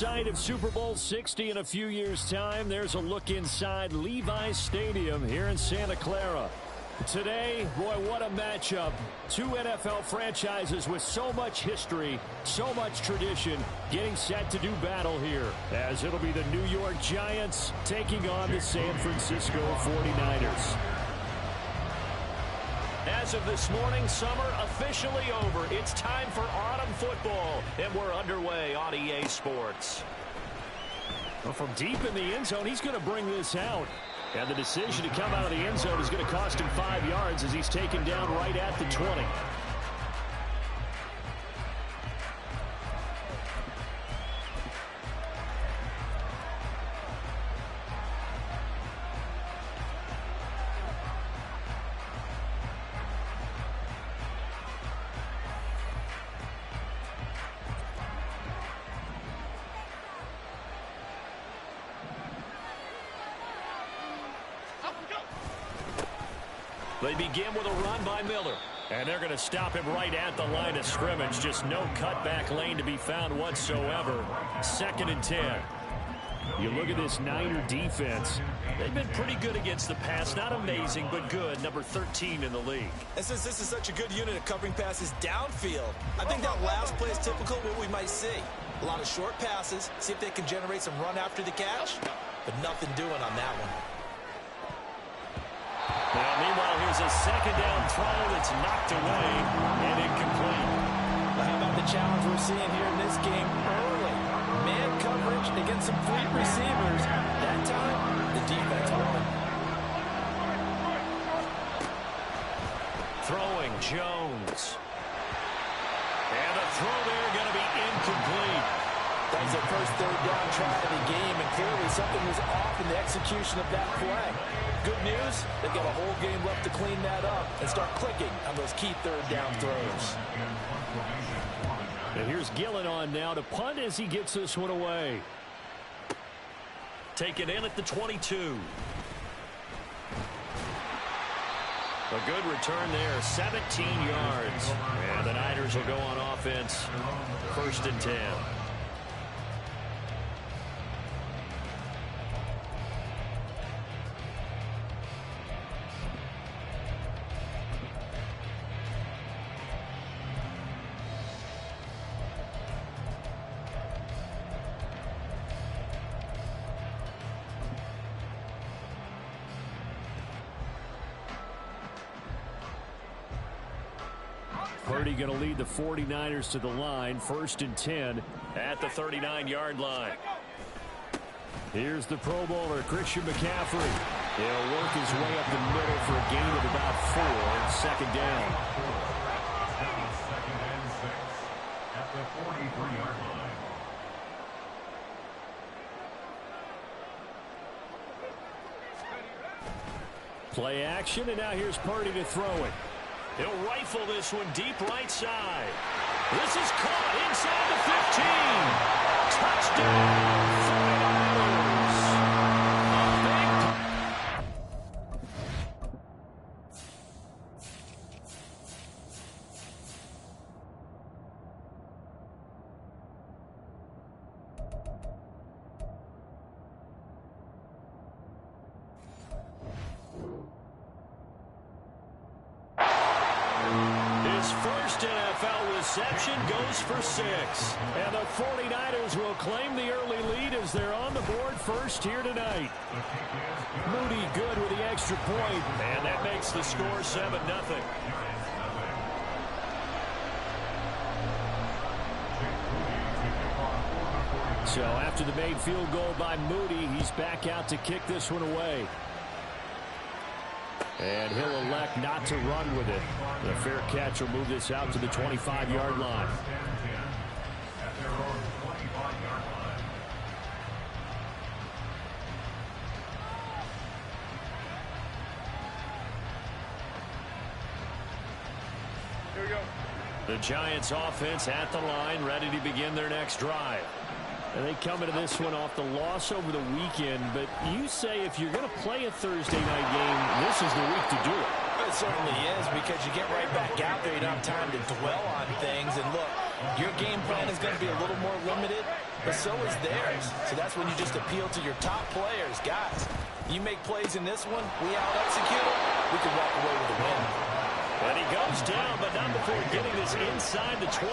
site of Super Bowl 60 in a few years' time. There's a look inside Levi's Stadium here in Santa Clara. Today, boy, what a matchup. Two NFL franchises with so much history, so much tradition, getting set to do battle here, as it'll be the New York Giants taking on the San Francisco 49ers. As of this morning, summer officially over. It's time for autumn football, and we're underway on EA Sports. Well, from deep in the end zone, he's going to bring this out. And the decision to come out of the end zone is going to cost him 5 yards as he's taken down right at the 20. They begin with a run by Miller. And they're going to stop him right at the line of scrimmage. Just no cutback lane to be found whatsoever. 2nd and 10. You look at this Niner defense. They've been pretty good against the pass. Not amazing, but good. Number 13 in the league. And since this is such a good unit of covering passes downfield, I think that last play is typical of what we might see. A lot of short passes, see if they can generate some run after the catch, but nothing doing on that one. Now, meanwhile, here's a 2nd down throw that's knocked away and incomplete. Well, how about the challenge we're seeing here in this game early? Man coverage against some fleet receivers. That time, the defense won. Throwing Jones. And the throw there going to be incomplete. That was their first 3rd down try of the game, and clearly something was off in the execution of that play. Good news, they've got a whole game left to clean that up and start clicking on those key 3rd down throws. And here's Gillen on now to punt as he gets this one away. Take it in at the 22. A good return there, 17 yards. And the Niners will go on offense, 1st and 10. Purdy going to lead the 49ers to the line, 1st and 10 at the 39-yard line. Here's the Pro Bowler, Christian McCaffrey. He'll work his way up the middle for a gain of about 4, 2nd down. At the 43-yard line. Play action, and now here's Purdy to throw it. He'll rifle this one deep right side. This is caught inside the 15. Touchdown, 49ers. Reception goes for 6. And the 49ers will claim the early lead as they're on the board first here tonight. Moody good with the extra point. And that makes the score 7-0. So after the made field goal by Moody, he's back out to kick this one away. And he'll elect not to run with it. The fair catch will move this out to the 25-yard line. Here we go. The Giants offense at the line, ready to begin their next drive. And they come into this one off the loss over the weekend, but you say if you're going to play a Thursday night game, this is the week to do it. It certainly is, because you get right back out there. You don't have time to dwell on things. And look, your game plan is going to be a little more limited, but so is theirs. So that's when you just appeal to your top players. Guys, you make plays in this one, we out-execute them, we can walk away with a win. And he goes down, but not before getting this inside the 25.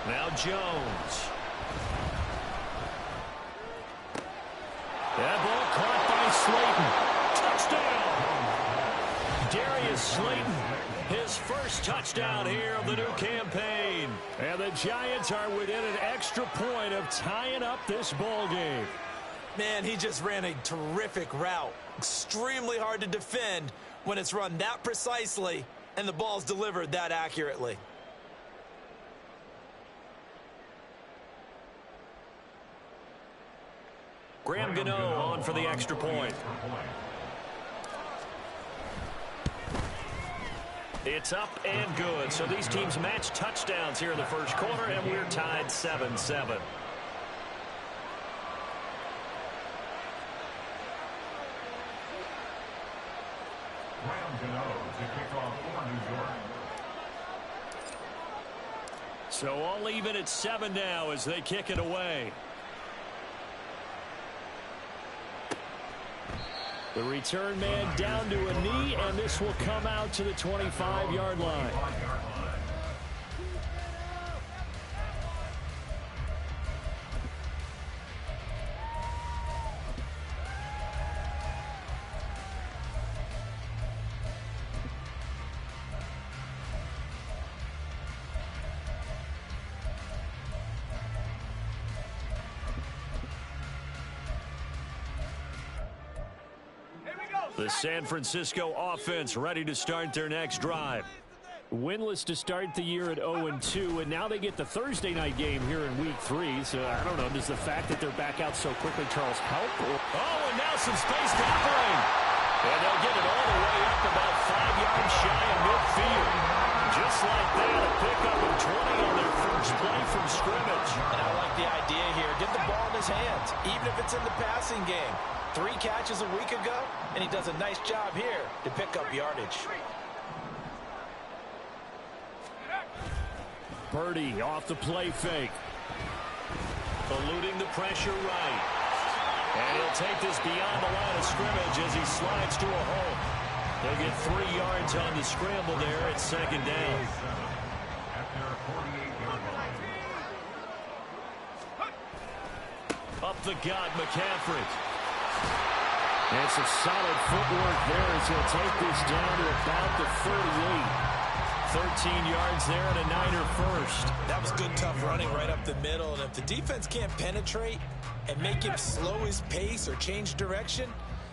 Now Jones. That ball caught by Slayton. Touchdown! Darius Slayton, his first touchdown here of the new campaign. And the Giants are within an extra point of tying up this ball game. Man, he just ran a terrific route. Extremely hard to defend when it's run that precisely and the ball's delivered that accurately. Graham Gano on for the extra point. It's up and good. So these teams match touchdowns here in the first quarter, and we're tied 7-7. So all even at 7 now as they kick it away. The return man down to a knee, and this will come out to the 25-yard line. The San Francisco offense ready to start their next drive. Winless to start the year at 0-2, and now they get the Thursday night game here in Week 3. So I don't know, does the fact that they're back out so quickly, Charles, help? Oh, and now some space to operate. And they'll get it all the way up about 5 yards shy of midfield. Just like that, a pickup of 20 on their first play from scrimmage. And I like the idea here. Get the ball in his hands, even if it's in the passing game. 3 catches a week ago, and he does a nice job here to pick up yardage. Purdy off the play fake. Eluding the pressure right. And he'll take this beyond the line of scrimmage as he slides to a hole. They'll get 3 yards on the scramble there at second down. Up the gut, McCaffrey. And some solid footwork there as he'll take this down to about the 38. 13 yards there and a Niner first. That was good, tough running right up the middle. And if the defense can't penetrate and make him slow his pace or change direction,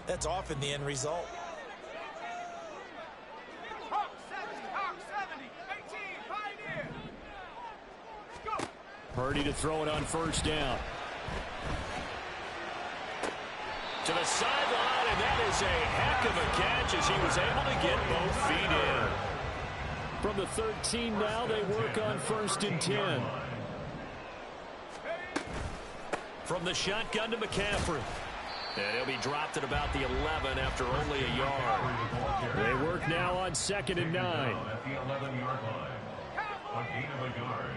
that's often the end result. Purdy to throw it on first down. To the sideline, and that is a heck of a catch as he was able to get both feet in. From the 13 now, they work on 1st and 10. From the shotgun to McCaffrey. And he'll be dropped at about the 11 after only a yard. They work now on 2nd and 9. At the 11-yard line. A gain of a yard.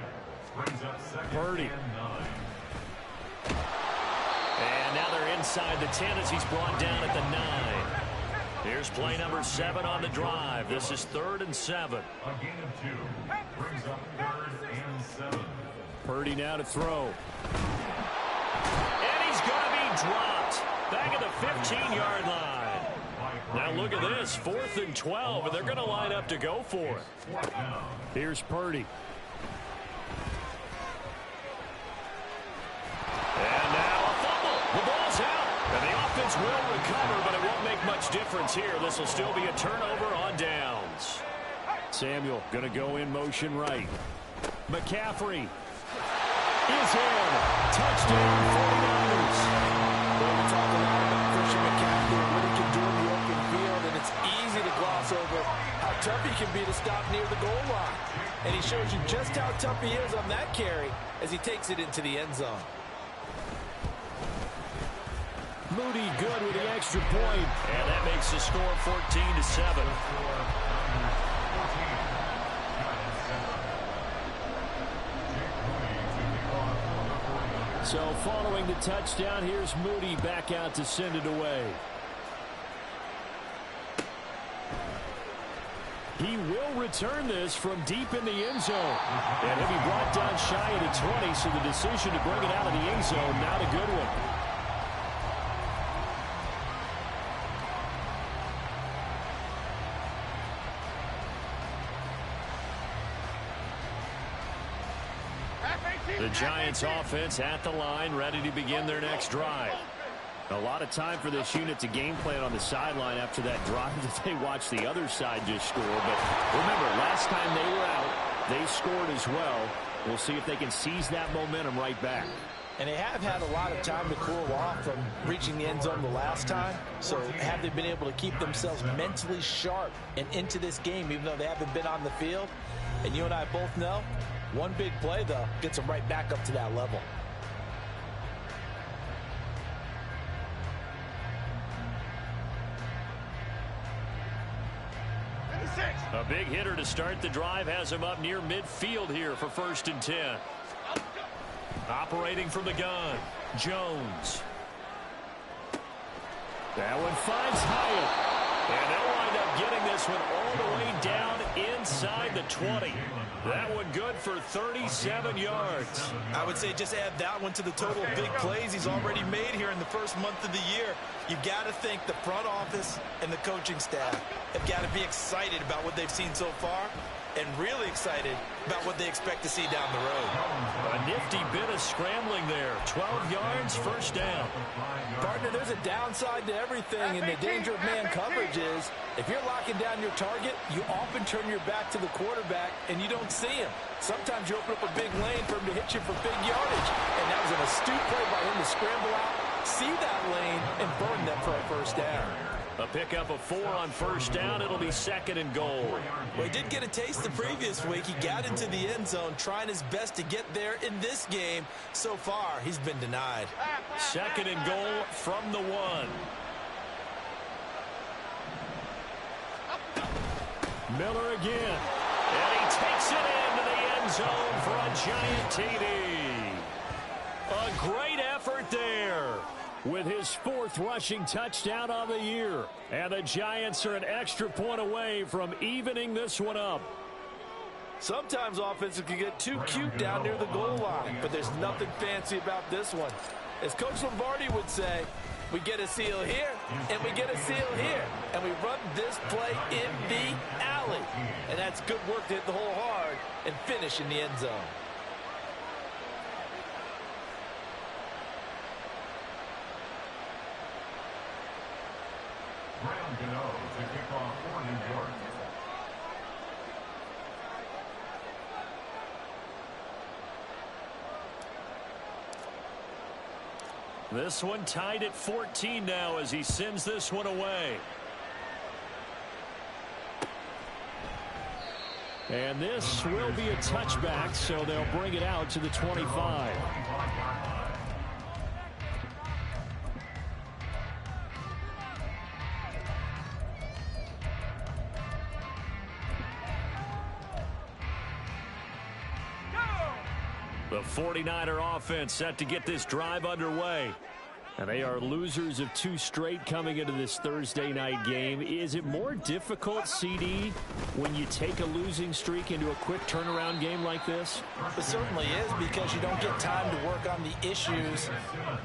Brings up 2nd Purdy. and 9. And now they're inside the 10 as he's brought down at the 9. Here's play number 7 on the drive. This is 3rd and 7. A gain of 2. Brings up 3rd and 7. Purdy now to throw. And he's going to be dropped. Back at the 15-yard line. Now look at this. 4th and 12, and they're going to line up to go for it. Here's Purdy. And now a fumble. The ball's out. And the offense will recover, but it won't make much difference here. This will still be a turnover on downs. Samuel going to go in motion right. McCaffrey is in. Touchdown 49ers. Well, we talk a lot about Christian McCaffrey and what he can do in the open field, and it's easy to gloss over how tough he can be to stop near the goal line. And he shows you just how tough he is on that carry as he takes it into the end zone. Moody good with the extra point, and that makes the score 14-7. So following the touchdown, here's Moody back out to send it away. He will return this from deep in the end zone. And he'll be brought down shy of the 20, so the decision to bring it out of the end zone, not a good one. The Giants offense at the line, ready to begin their next drive. A lot of time for this unit to game plan on the sideline after that drive that they watched the other side just score. But remember, last time they were out, they scored as well. We'll see if they can seize that momentum right back. And they have had a lot of time to cool off from reaching the end zone the last time. So have they been able to keep themselves mentally sharp and into this game, even though they haven't been on the field? And you and I both know, one big play, though, gets them right back up to that level. A big hitter to start the drive has him up near midfield here for 1st and 10. Operating from the gun, Jones. That one finds Hyatt. And they'll wind up getting this one all the way down inside the 20. That one good for 37 yards. I would say just add that one to the total of big plays he's already made here in the first month of the year. You've got to think the front office and the coaching staff have got to be excited about what they've seen so far and really excited about what they expect to see down the road. A nifty bit of scrambling there. 12 yards, 1st down. Partner, there's a downside to everything, and the danger of man coverage is if you're locking down your target, you often turn your back to the quarterback and you don't see him. Sometimes you open up a big lane for him to hit you for big yardage, and that was an astute play by him to scramble out, see that lane, and burn them for a 1st down. A pickup of 4 on 1st down. It'll be 2nd and goal. Well, he did get a taste the previous week. He got into the end zone, trying his best to get there in this game. So far, he's been denied. 2nd and goal from the 1. Miller again. And he takes it into the end zone for a giant TD. A great effort there, with his 4th rushing touchdown on the year. And the Giants are an extra point away from evening this one up. Sometimes offenses can get too cute down near the goal line, but there's nothing fancy about this one. As Coach Lombardi would say, we get a seal here, and we get a seal here, and we run this play in the alley. And that's good work to hit the hole hard and finish in the end zone. Brown Gano to kick off for New York. This one tied at 14 now as he sends this one away. And this will be a touchback, so they'll bring it out to the 25. The 49er offense set to get this drive underway. And they are losers of 2 straight coming into this Thursday night game. Is it more difficult, CD, when you take a losing streak into a quick turnaround game like this? It certainly is, because you don't get time to work on the issues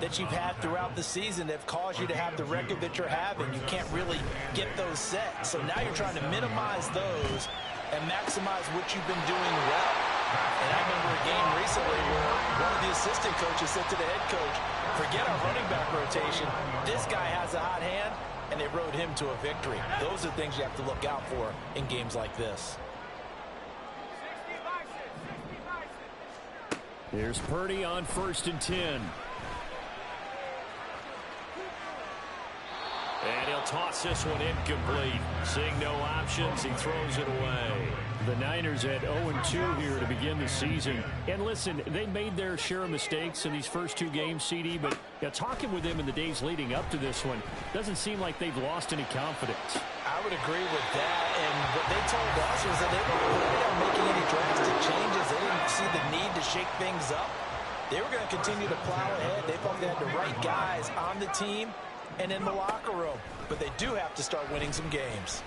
that you've had throughout the season that have caused you to have the record that you're having. You can't really get those set. So now you're trying to minimize those and maximize what you've been doing well. And I remember a game recently where one of the assistant coaches said to the head coach, forget our running back rotation. This guy has a hot hand, and they rode him to a victory. Those are things you have to look out for in games like this. Here's Purdy on 1st and 10. And he'll toss this one incomplete. Seeing no options, he throws it away. The Niners at 0-2 here to begin the season. And listen, they made their share of mistakes in these first 2 games, CD, but talking with them in the days leading up to this one, doesn't seem like they've lost any confidence. I would agree with that, and what they told us was that they weren't planning on making any drastic changes. They didn't see the need to shake things up. They were going to continue to plow ahead. They felt they had the right guys on the team and in the locker room. But they do have to start winning some games.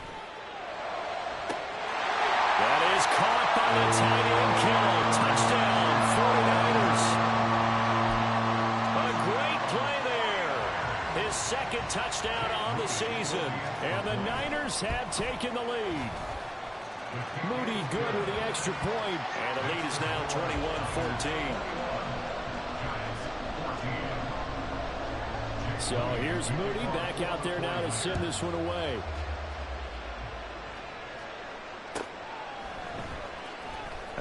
That is caught by the tight end Kittle. Touchdown, 49ers. A great play there. His second touchdown on the season. And the Niners have taken the lead. Moody good with the extra point. And the lead is now 21-14. So here's Moody back out there now to send this one away.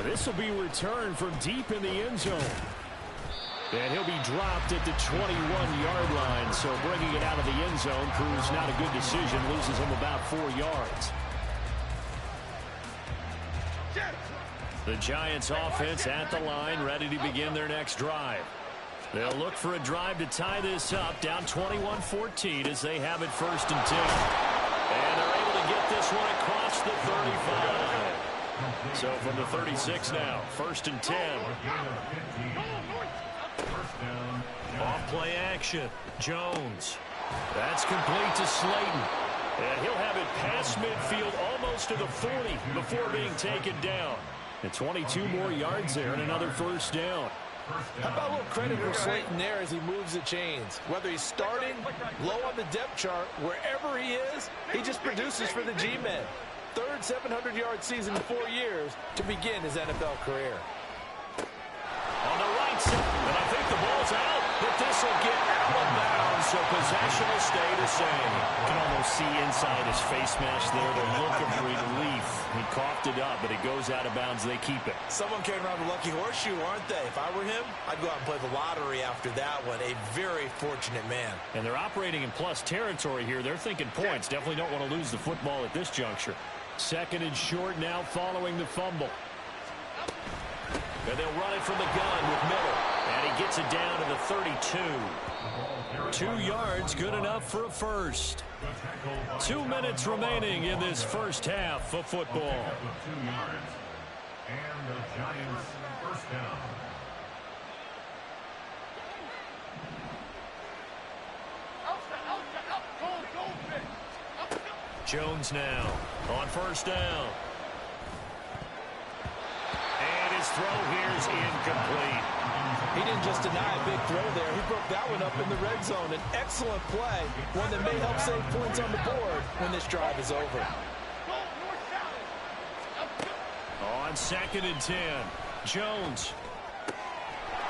This will be returned from deep in the end zone. And he'll be dropped at the 21-yard line. So bringing it out of the end zone proves not a good decision. Loses him about 4 yards. The Giants offense at the line, ready to begin their next drive. They'll look for a drive to tie this up, down 21-14 as they have it 1st and 10. And they're able to get this one across the 35. So from the 36 now, 1st and 10. Off play action, Jones. That's complete to Slayton. And he'll have it past midfield almost to the 40 before being taken down. And 22 more yards there and another 1st down. How about a little credit for Slayton there as he moves the chains? Whether he's starting, low on the depth chart, wherever he is, he just produces for the G-men. 3rd 700-yard season in 4 years to begin his NFL career. On the right side, and I think the ball's out, but this will get out of bounds, so possession will stay the same. You can almost see inside his face mask there the look of relief. He coughed it up, but it goes out of bounds. They keep it. Someone carrying around a lucky horseshoe, aren't they? If I were him, I'd go out and play the lottery after that one. A very fortunate man. And they're operating in plus territory here. They're thinking points. Definitely don't want to lose the football at this juncture. 2nd and short now following the fumble. And they'll run it from the gun with Miller. And he gets it down to the 32. 2 yards, good enough for a first. 2 minutes remaining in this first half of football. 2 yards. And the Giants 1st down. Jones now on 1st down. And his throw here is incomplete. He didn't just deny a big throw there. He broke that one up in the red zone. An excellent play, one that may help save points on the board when this drive is over. On 2nd and 10, Jones.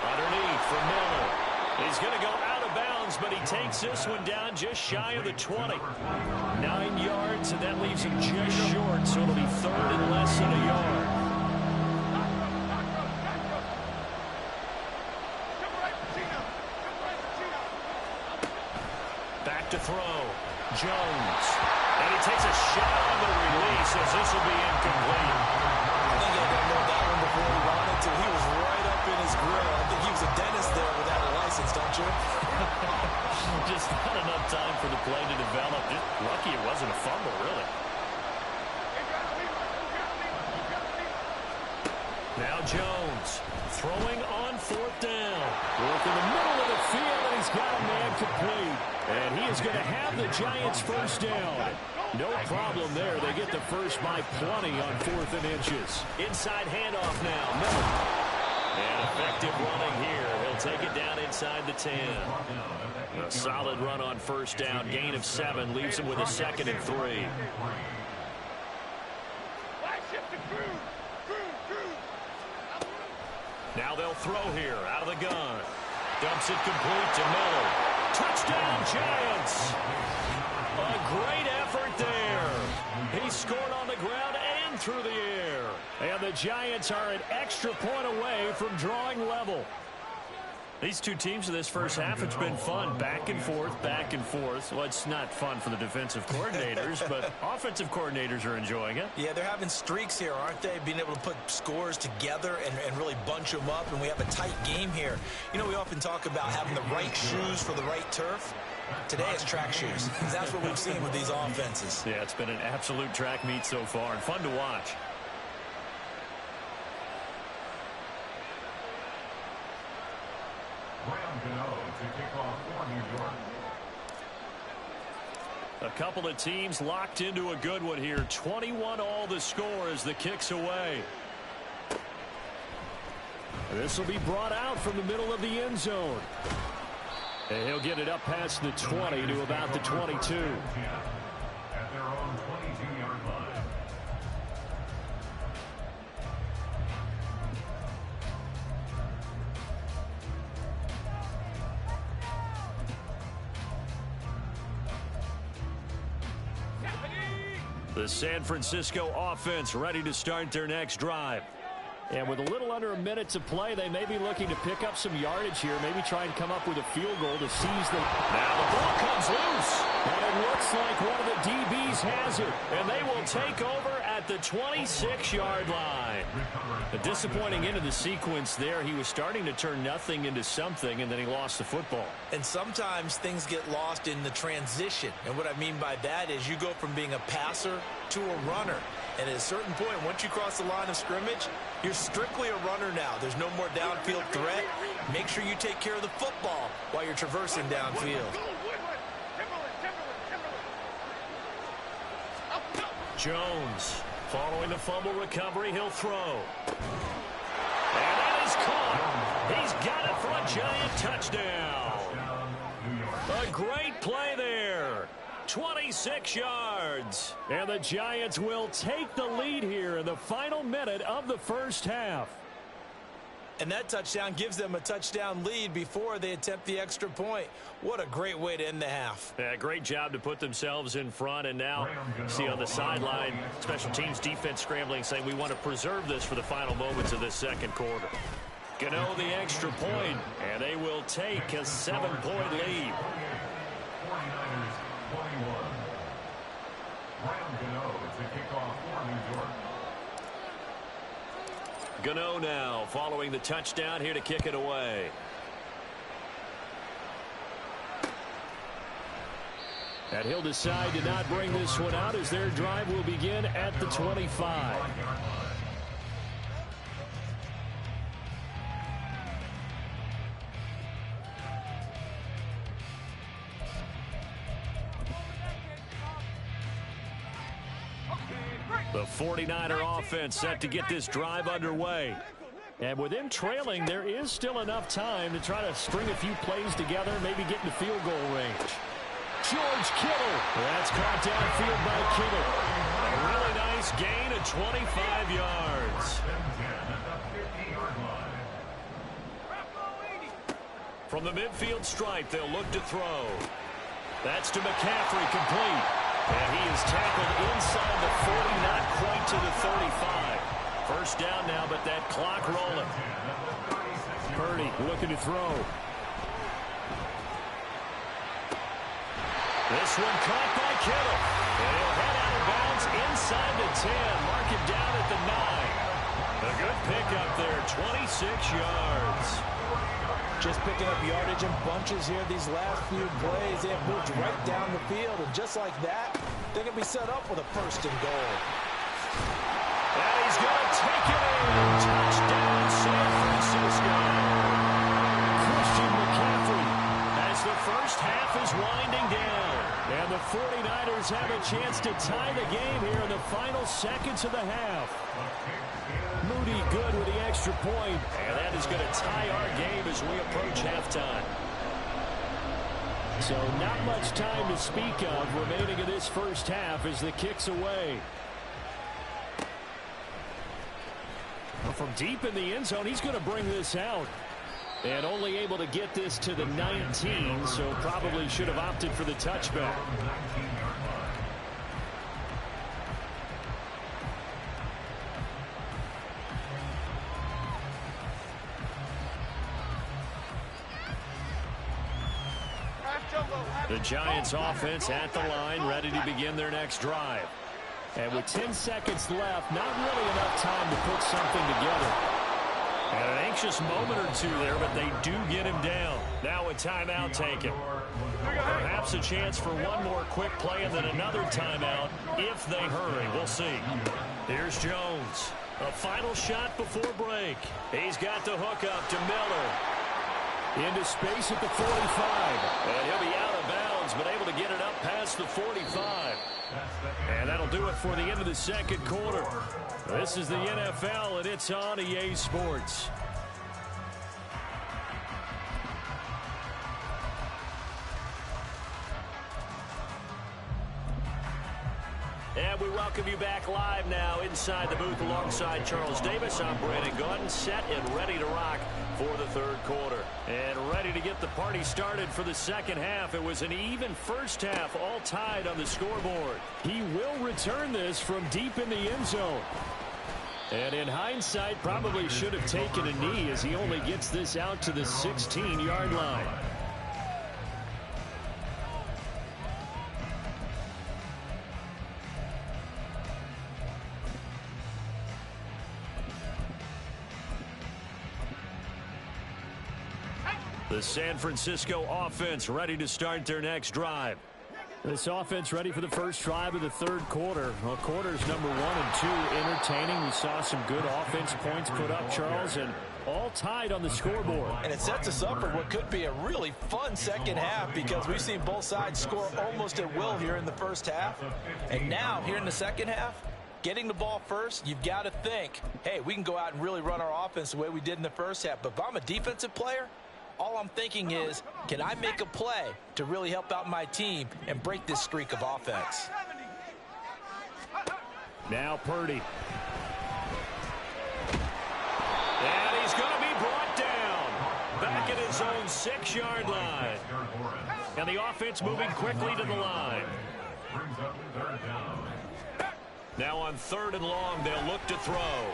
Underneath for Miller. He's going to go out of bounds, but he takes this one down just shy of the 20. 9 yards, and that leaves him just short, so it'll be 3rd and less than a yard. Back to throw. Jones. And he takes a shot on the release as this will be incomplete. I think he had to know that one before he wanted to. He was right up in his grill. I think he was a dentist there without a license, don't you? Just not enough time for the play to develop. Just lucky it wasn't a fumble, really. Now Jones throwing on 4th down. Work in the middle of the field, and he's got a man complete. And he is going to have the Giants 1st down. No problem there. They get the first by 20 on 4th and inches. Inside handoff now. Miller. And effective running here. He'll take it down inside the 10. A solid run on 1st down. Gain of 7 leaves him with a 2nd and 3. Now they'll throw here out of the gun. Dumps it complete to Miller. Touchdown, Giants. A great effort there. He scored on the ground and through the air. And the Giants are an extra point away from drawing level. These two teams in this first half, it's been fun. Back and forth, back and forth. Well, it's not fun for the defensive coordinators, but offensive coordinators are enjoying it. Yeah, they're having streaks here, aren't they? Being able to put scores together and really bunch them up, and we have a tight game here. You know, we often talk about having the right shoes for the right turf. Today it's track shoes. That's what we've seen with these offenses. Yeah, it's been an absolute track meet so far, and fun to watch. To kick off for New York. A couple of teams locked into a good one here. 21-all the score as the kick's away. This will be brought out from the middle of the end zone. And he'll get it up past the 20 to about the 22. At their own 22-yard line. The San Francisco offense ready to start their next drive. And with a little under a minute to play, they may be looking to pick up some yardage here, maybe try and come up with a field goal to seize the... Now the ball comes loose. And it looks like one of the DBs has it. And they will take over at the 26-yard line. A disappointing end of the sequence there. He was starting to turn nothing into something, and then he lost the football. And sometimes things get lost in the transition. And what I mean by that is you go from being a passer to a runner. And at a certain point, once you cross the line of scrimmage, you're strictly a runner now. There's no more downfield threat. Make sure you take care of the football while you're traversing downfield. Jones, following the fumble recovery, he'll throw. And that is caught. He's got it for a giant touchdown. A great play there. 26 yards. And the Giants will take the lead here in the final minute of the first half. And that touchdown gives them a touchdown lead before they attempt the extra point. What a great way to end the half. Yeah, great job to put themselves in front. And now, see on the sideline, special teams defense scrambling, saying we want to preserve this for the final moments of this second quarter. Gano the extra point, and they will take a 7-point lead. 49ers 21. Graham Gano to kick off for New York. Gano now following the touchdown here to kick it away. And he'll decide to not bring this one out as their drive will begin at the 25. The 49er offense set to get this drive underway. And with them trailing, there is still enough time to try to string a few plays together, maybe get into field goal range. George Kittle. That's caught downfield by Kittle. A really nice gain of 25 yards. From the midfield stripe, they'll look to throw. That's to McCaffrey, complete. And he is tackled inside the 40, not quite to the 35. First down now, but that clock rolling. Purdy looking to throw. This one caught by Kittle. And he'll head out of bounds inside the 10. Mark it down at the 9. A good pickup there, 26 yards. Just picking up yardage in bunches here these last few plays. They have moved right down the field, and just like that, they can be set up with a first and goal. And he's going to take it in. Touchdown, San Francisco. Christian McCaffrey as the first half is winding down. And the 49ers have a chance to tie the game here in the final seconds of the half. Moody good with the extra point, and that is going to tie our game as we approach halftime. So not much time to speak of remaining in this first half as the kick's away. From deep in the end zone, he's going to bring this out. And only able to get this to the 19, so probably should have opted for the touchback. The Giants offense at the line, ready to begin their next drive. And with 10 seconds left, not really enough time to put something together. And an anxious moment or two there, but they do get him down. Now a timeout taken. Perhaps a chance for one more quick play and then another timeout if they hurry. We'll see. Here's Jones. A final shot before break. He's got the hook up to Miller. Into space at the 45. And he'll be out of bounds, but able to get it up past the 45. And that'll do it for the end of the second quarter. This is the NFL, and it's on EA Sports. And we welcome you back live now inside the booth alongside Charles Davis. I'm Brandon Gaudin, set and ready to rock for the third quarter. And ready to get the party started for the second half. It was an even first half, all tied on the scoreboard. He will return this from deep in the end zone. And in hindsight, probably should have taken a knee as he only gets this out to the 16-yard line. The San Francisco offense ready to start their next drive. This offense ready for the first drive of the third quarter. Well, quarters number 1 and 2 entertaining. We saw some good offense points put up, Charles, and all tied on the scoreboard. And it sets us up for what could be a really fun second half because we've seen both sides score almost at will here in the first half. And now, here in the second half, getting the ball first, you've got to think, hey, we can go out and really run our offense the way we did in the first half. But if I'm a defensive player, all I'm thinking is, can I make a play to really help out my team and break this streak of offense? Now Purdy. And he's going to be brought down back at his own 6-yard line. And the offense moving quickly to the line. Now on 3rd and long, they'll look to throw.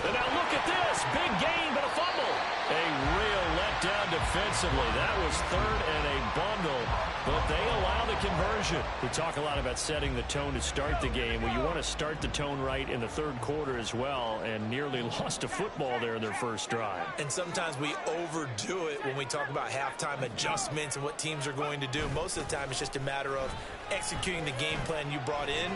And now look at this. Big gain, but a fumble. A real letdown defensively. That was 3rd and a bundle, but they allow the conversion. We talk a lot about setting the tone to start the game. Well, you want to start the tone right in the third quarter as well, and nearly lost a football there in their first drive. And sometimes we overdo it when we talk about halftime adjustments and what teams are going to do. Most of the time, it's just a matter of executing the game plan you brought in.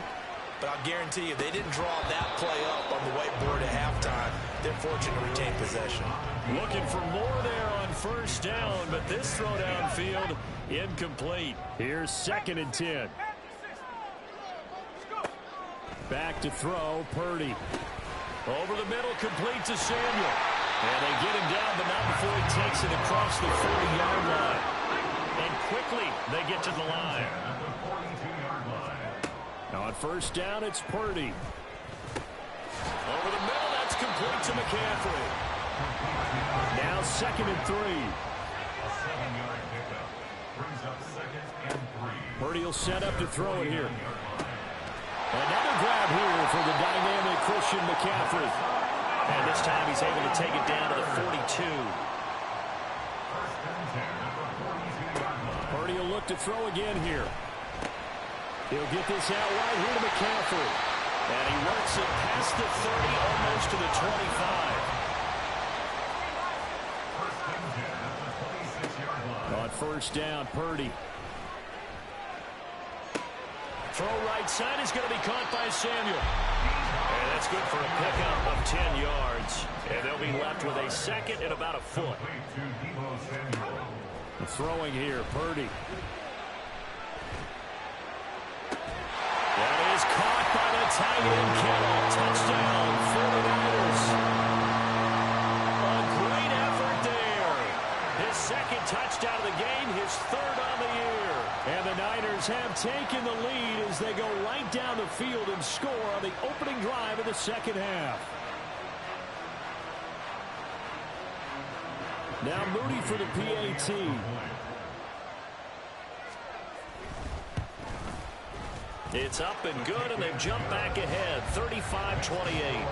But I'll guarantee you, they didn't draw that play up on the whiteboard at halftime. They're fortunate to retain possession. Looking for more there on first down, but this throw downfield incomplete. Here's 2nd and 10. Back to throw, Purdy. Over the middle, complete to Samuel. And they get him down, but not before he takes it across the 40-yard line. And quickly, they get to the line. Now on first down, it's Purdy. Over the middle, that's complete to McCaffrey. Now 2nd and 3. A 7-yard pickup brings up 2nd and 3. Purdy will set up to throw it here. Another grab here for the dynamic Christian McCaffrey. And this time he's able to take it down to the 42. Purdy will look to throw again here. He'll get this out right here to McCaffrey. And he works it past the 30, almost to the 25. On first down, Purdy. Throw right side is going to be caught by Samuel. And that's good for a pickup of 10 yards. And they'll be left with a 2nd and about a foot. Throwing here, Purdy. That is caught by the tight end, Kittle. Touchdown, 49ers. A great effort there. His 2nd touchdown of the game, his 3rd on the year. And the Niners have taken the lead as they go right down the field and score on the opening drive of the second half. Now Moody for the PAT. It's up and good, and they've jumped back ahead, 35-28.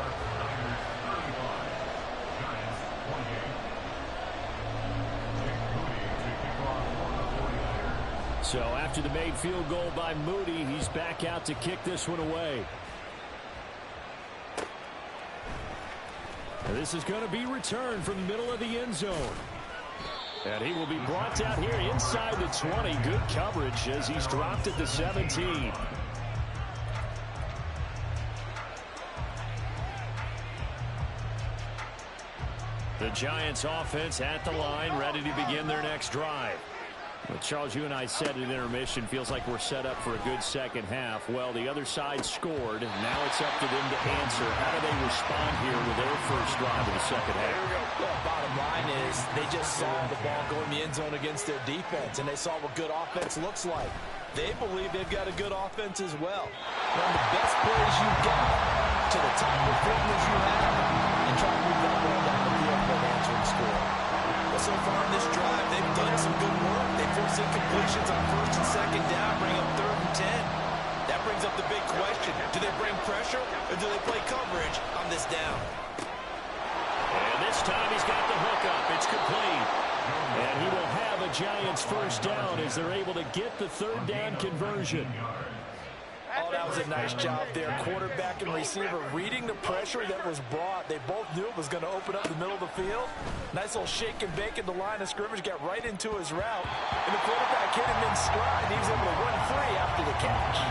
So after the made field goal by Moody, he's back out to kick this one away. And this is going to be returned from the middle of the end zone. And he will be brought out here inside the 20. Good coverage as he's dropped at the 17. The Giants offense at the line, ready to begin their next drive. Well, Charles, you and I said at intermission, feels like we're set up for a good second half. Well, the other side scored. Now it's up to them to answer. How do they respond here with their first drive of the second half? Well, bottom line is they just saw the ball go in the end zone against their defense, and they saw what good offense looks like. They believe they've got a good offense as well. Run the best plays you've got to the top performers you have, and try to move that ball down the field for an answering score. Well, so far in this drive, they've done some good work. They force incompletions on first and second down, bring up 3rd and 10. That brings up the big question. Do they bring pressure, or do they play coverage on this down? And this time he's got the hook up. It's complete. And he will have a Giants first down as they're able to get the 3rd down conversion. Oh, that was a nice job there. Quarterback and receiver reading the pressure that was brought. They both knew it was going to open up the middle of the field. Nice little shake and bake at the line of scrimmage. Got right into his route. And the quarterback hit him in stride. He was able to run free after the catch.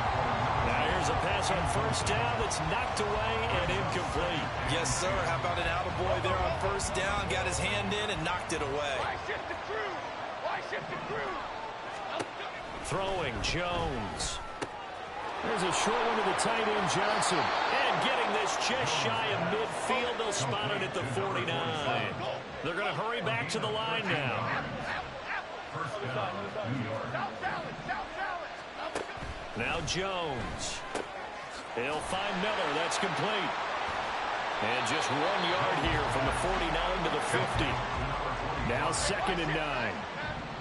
Now here's a pass on first down that's knocked away and incomplete. Yes, sir. How about an attaboy there on first down? Got his hand in and knocked it away. Throwing Jones. There's a short one to the tight end, Johnson. And getting this just shy of midfield. They'll spot it at the 49. They're going to hurry back to the line now. Now Jones. He'll find Miller. That's complete. And just 1 yard here from the 49 to the 50. Now 2nd and 9.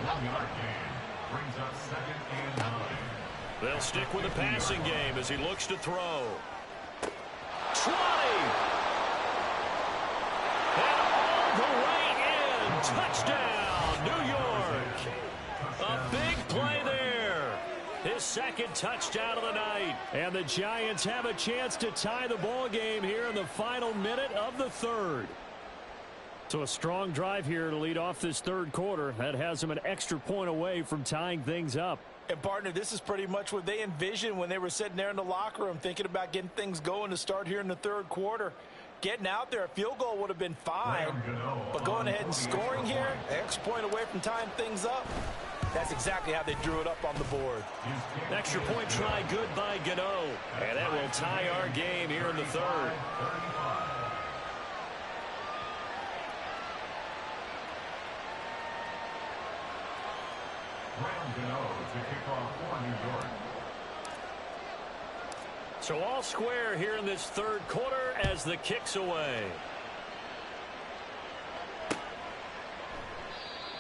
1 yard gain brings up 2nd and 9. They'll stick with the passing game as he looks to throw. 20! And all the way in! Touchdown, New York! A big play there. His 2nd touchdown of the night. And the Giants have a chance to tie the ball game here in the final minute of the 3rd. So a strong drive here to lead off this 3rd quarter. That has them an extra point away from tying things up. And, partner, this is pretty much what they envisioned when they were sitting there in the locker room thinking about getting things going to start here in the 3rd quarter. Getting out there, a field goal would have been fine. But going ahead and scoring here, an extra point away from tying things up, that's exactly how they drew it up on the board. Extra point try good by Gano. And that will tie our game here in the 3rd. So all square here in this 3rd quarter as the kick's away.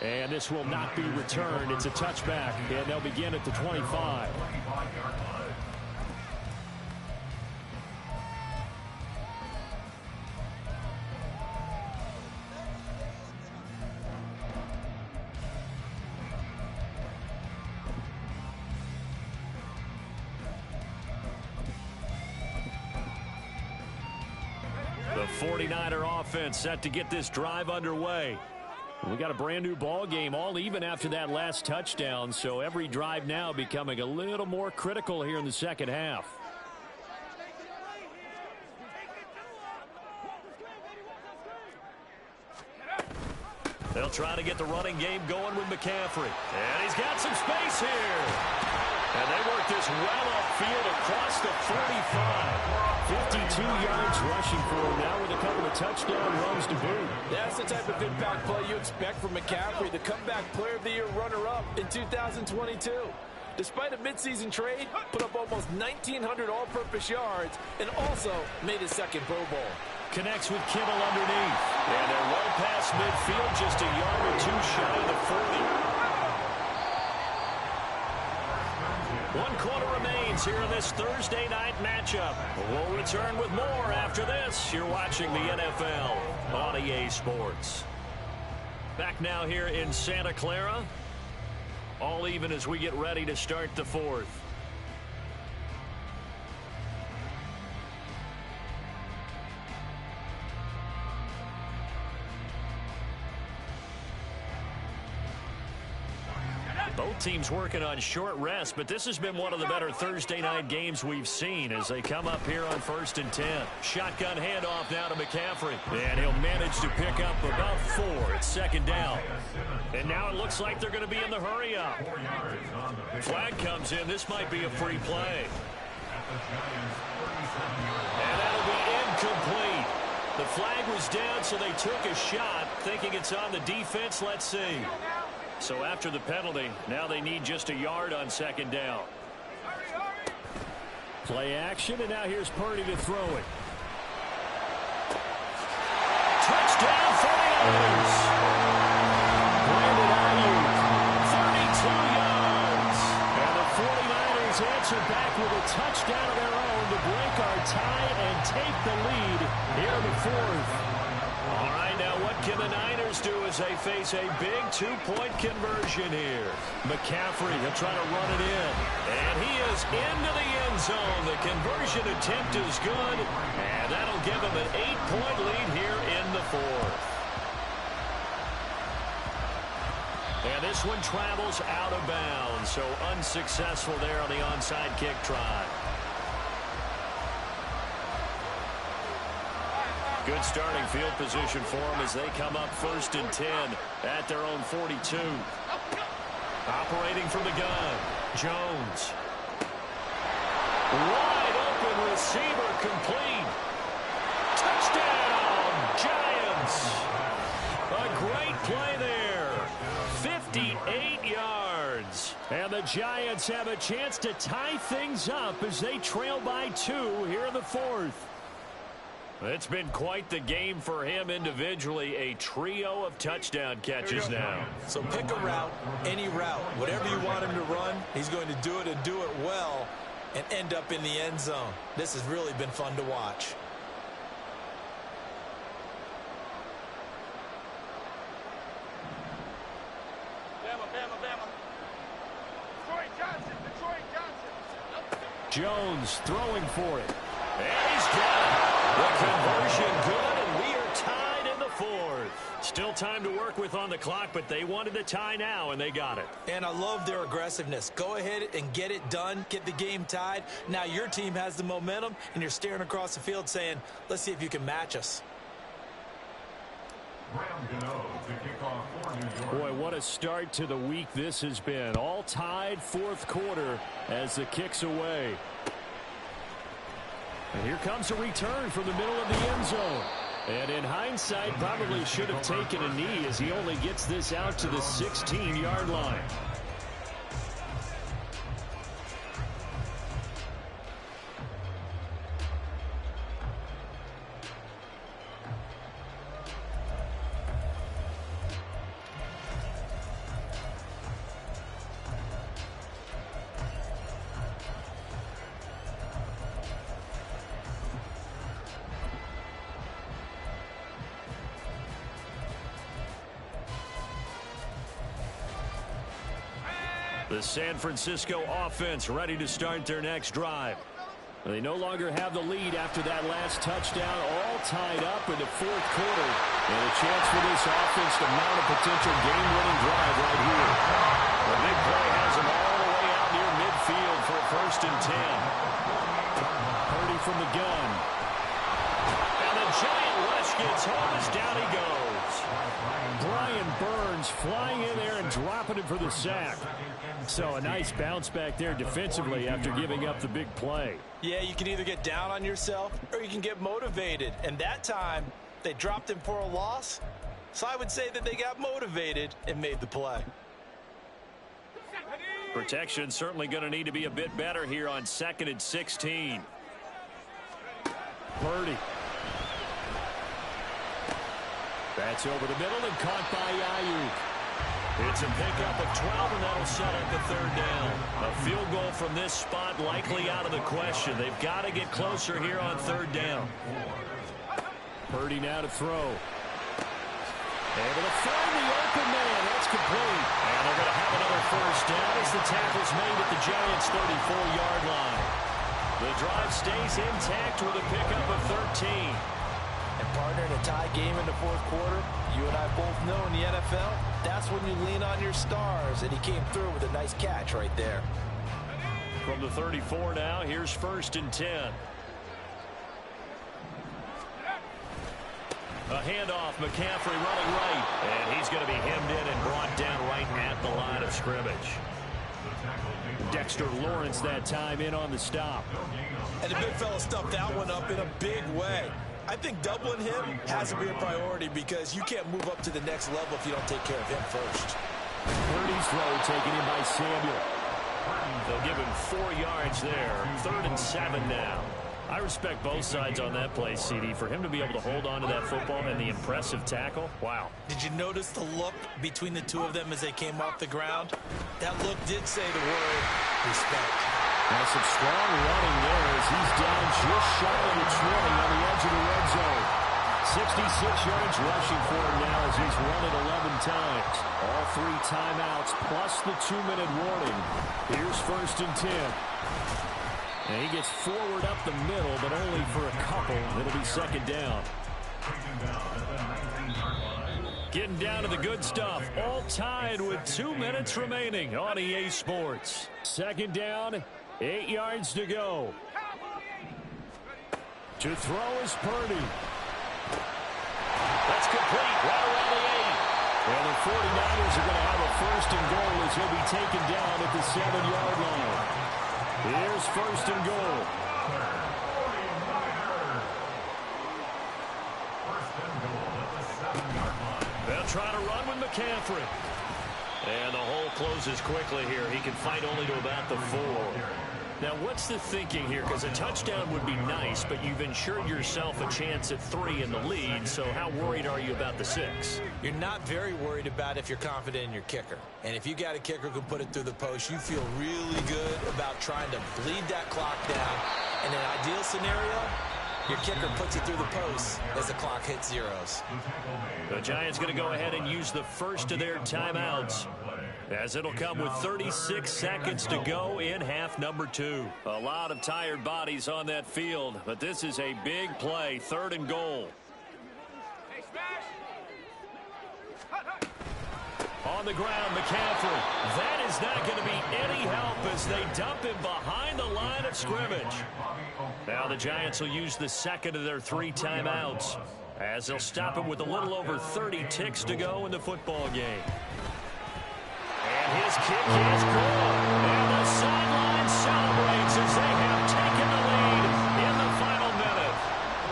And this will not be returned. It's a touchback, and they'll begin at the 25. The 49er offense set to get this drive underway. We got a brand new ball game, all even after that last touchdown, so every drive now becoming a little more critical here in the second half. They'll try to get the running game going with McCaffrey. And he's got some space here. And they work this well upfield across the 45. 52 yards rushing for him now with a couple of touchdown runs to boot. That's the type of impact play you expect from McCaffrey, the comeback player of the year runner-up in 2022. Despite a midseason trade, put up almost 1,900 all-purpose yards and also made his 2nd Pro Bowl. Connects with Kittle underneath. And they're well past midfield, just a yard or 2 shy of the 40. 1 quarter remains here in this Thursday night matchup. We'll return with more after this. You're watching the NFL on EA Sports. Back now here in Santa Clara. All even as we get ready to start the 4th. Both Both teams working on short rest, but this has been one of the better Thursday night games we've seen as they come up here on 1st and 10. Shotgun handoff now to McCaffrey. And he'll manage to pick up about 4. It's 2nd down. And now it looks like they're going to be in the hurry up. Flag comes in. This might be a free play. And that'll be incomplete. The flag was down, so they took a shot, thinking it's on the defense. Let's see. So after the penalty, now they need just a yard on 2nd down. Play action, and now here's Purdy to throw it. Touchdown, 49ers. Brandon Ayuk, 32 yards. And the 49ers answer back with a touchdown of their own to break our tie and take the lead here in the 4th. All right, now what can the Niners do as they face a big 2-point conversion here? McCaffrey, he'll try to run it in. And he is into the end zone. The conversion attempt is good. And that'll give him an 8-point lead here in the 4th. And this one travels out of bounds. So unsuccessful there on the onside kick try. Good starting field position for them as they come up 1st and 10 at their own 42. Operating from the gun, Jones. Wide open receiver complete. Touchdown, Giants. A great play there. 58 yards. And the Giants have a chance to tie things up as they trail by 2 here in the 4th. It's been quite the game for him individually. A trio of touchdown catches now. So pick a route, any route. Whatever you want him to run, he's going to do it and do it well and end up in the end zone. This has really been fun to watch. Jones throwing for it. And he's got it. The conversion good, and we are tied in the 4th. Still time to work with on the clock, but they wanted the tie now, and they got it. And I love their aggressiveness. Go ahead and get it done. Get the game tied. Now your team has the momentum, and you're staring across the field saying, let's see if you can match us. Boy, what a start to the week this has been. All tied 4th quarter as the kick's away. And here comes a return from the middle of the end zone. And in hindsight, probably should have taken a knee as he only gets this out to the 16-yard line. The San Francisco offense ready to start their next drive. They no longer have the lead after that last touchdown, all tied up in the 4th quarter. And a chance for this offense to mount a potential game-winning drive right here. The big play has them all the way out near midfield for 1st and 10. Purdy from the gun. And the giant rush gets home as down he goes. Brian Burns flying in there and dropping it for the sack. So a nice bounce back there defensively after giving up the big play. Yeah, you can either get down on yourself or you can get motivated. And that time, they dropped him for a loss. So I would say that they got motivated and made the play. Protection certainly going to need to be a bit better here on 2nd and 16. Purdy. That's over the middle and caught by Ayuk. It's a pickup of 12, and that'll set up the 3rd down. A field goal from this spot likely out of the question. They've got to get closer here on 3rd down. Purdy now to throw. Able to find the open man. That's complete. And they're going to have another 1st down as the tackle's made at the Giants' 34-yard line. The drive stays intact with a pickup of 13. And partner, in a tie game in the fourth quarter, you and I both know in the NFL, that's when you lean on your stars, and he came through with a nice catch right there. From the 34 now, here's 1st and 10. A handoff, McCaffrey running right, and he's going to be hemmed in and brought down right at the line of scrimmage. Dexter Lawrence that time in on the stop. And the big fella stuffed that one up in a big way. I think doubling him has to be a priority because you can't move up to the next level if you don't take care of him first. Purdy's throw taken in by Samuel. They'll give him 4 yards there. 3rd and 7 now. I respect both sides on that play, CD. For him to be able to hold on to that football and the impressive tackle, wow. Did you notice the look between the two of them as they came off the ground? That look did say the word respect. Now some strong running there as he's down just shy of the 20 on the edge of the red zone. 66 yards rushing for him now as he's run it 11 times. All 3 timeouts plus the 2-minute warning. Here's 1st and 10. And he gets forward up the middle, but only for a couple. It'll be 2nd down. Getting down to the good stuff. All tied with 2 minutes remaining on EA Sports. 2nd down, 8 yards to go. To throw is Purdy. That's complete. Right around the 8. And the 49ers are going to have a 1st and goal as he'll be taken down at the 7-yard line. Here's 1st and goal. They'll try to run with McCaffrey. And the hole closes quickly here. He can fight only to about the 4. Now, what's the thinking here? Because a touchdown would be nice, but you've ensured yourself a chance at 3 in the lead, so how worried are you about the 6? You're not very worried about if you're confident in your kicker. And if you got a kicker who can put it through the post, you feel really good about trying to bleed that clock down. In an ideal scenario, your kicker puts it through the post as the clock hits zeros. The Giants going to go ahead and use the first of their timeouts, as it'll come with 36 seconds to go in half number 2. A lot of tired bodies on that field, but this is a big play, 3rd and goal. On the ground, McCaffrey. That is not going to be any help as they dump him behind the line of scrimmage. Now the Giants will use the 2nd of their 3 timeouts, as they'll stop him with a little over 30 ticks to go in the football game. And his kick is good. And the sideline celebrates as they have taken the lead in the final minute.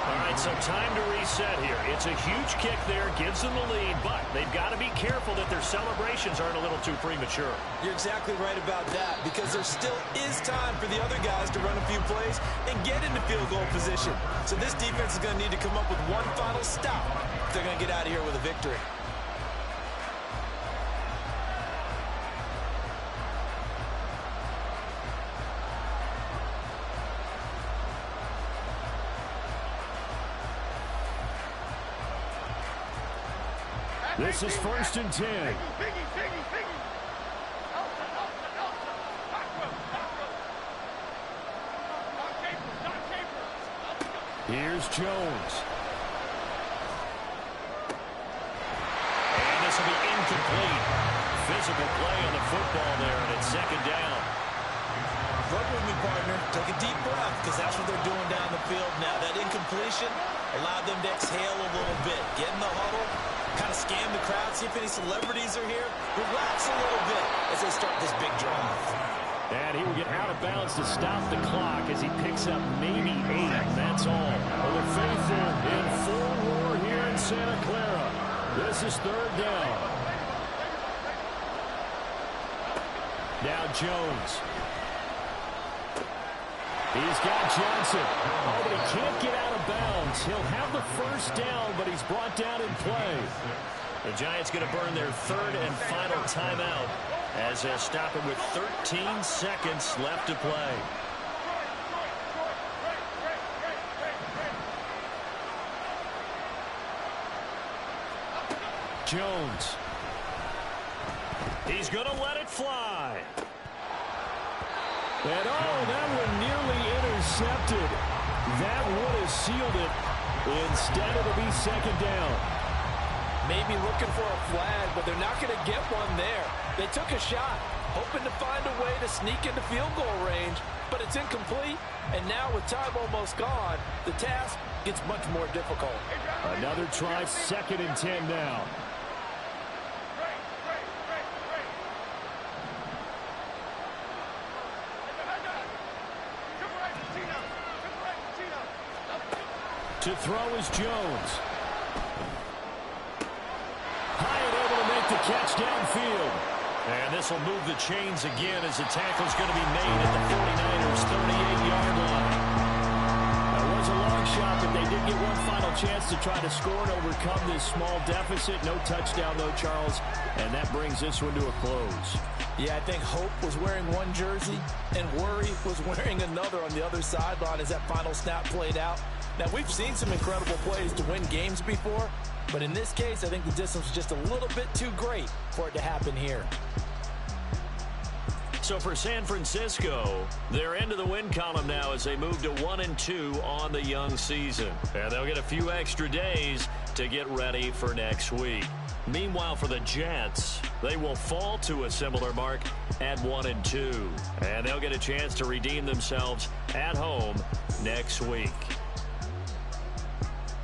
All right, so time to reset here. It's a huge kick there, gives them the lead, but they've got to be careful that their celebrations aren't a little too premature. You're exactly right about that, because there still is time for the other guys to run a few plays and get into field goal position. So this defense is going to need to come up with one final stop if they're going to get out of here with a victory. This is 1st and 10. Here's Jones. And this will be incomplete. Physical play on the football there, and it's 2nd down. Work with me, partner. Take a deep breath, because that's what they're doing down the field now. That incompletion allowed them to exhale a little bit. Get in the huddle, kind of scan the crowd, see if any celebrities are here. Relax a little bit as they start this big drive. And he will get out of bounds to stop the clock as he picks up maybe 8. That's all. For the faithful in full roar here in Santa Clara. This is 3rd down. Now Jones. He's got Johnson. Oh, but he can't get out of bounds. He'll have the 1st down, but he's brought down in play. The Giants going to burn their 3rd and final timeout, as they'll stop him with 13 seconds left to play. Jones. He's going to let it fly. And oh, that one nearly intercepted. That would have sealed it. Instead, it'll be second down. Maybe looking for a flag, but they're not going to get one there. They took a shot, hoping to find a way to sneak into field goal range, but it's incomplete. And now with time almost gone, the task gets much more difficult. Another try, 2nd and 10 now. To throw is Jones. Hyatt able to make the catch downfield. And this will move the chains again as the tackle's going to be made at the 49ers' 38-yard line. That was a long shot, but they did get one final chance to try to score and overcome this small deficit. No touchdown, though, Charles, and that brings this one to a close. Yeah, I think Hope was wearing one jersey and Worry was wearing another on the other sideline as that final snap played out. Now, we've seen some incredible plays to win games before, but in this case, I think the distance was just a little bit too great for it to happen here. So for San Francisco, they're into the win column now as they move to 1-2 on the young season. And they'll get a few extra days to get ready for next week. Meanwhile, for the Jets, they will fall to a similar mark at 1-2. And they'll get a chance to redeem themselves at home next week.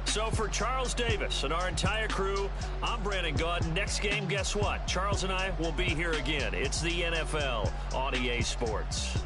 So for Charles Davis and our entire crew, I'm Brandon Gaudin. Next game, guess what? Charles and I will be here again. It's the NFL on EA Sports.